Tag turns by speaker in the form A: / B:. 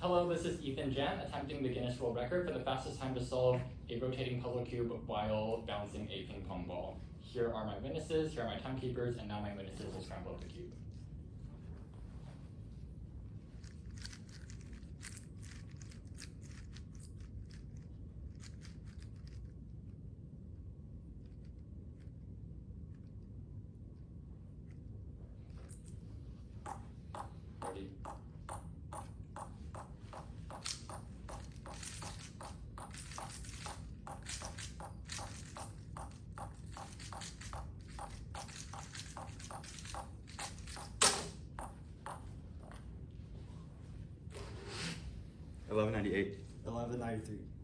A: Hello, this is Ethan Jan, attempting the Guinness World Record for the fastest time to solve a rotating puzzle cube while bouncing a ping pong ball. Here are my witnesses, here are my timekeepers, and now my witnesses will scramble up the cube. Ready?
B: 1198.
C: 1193.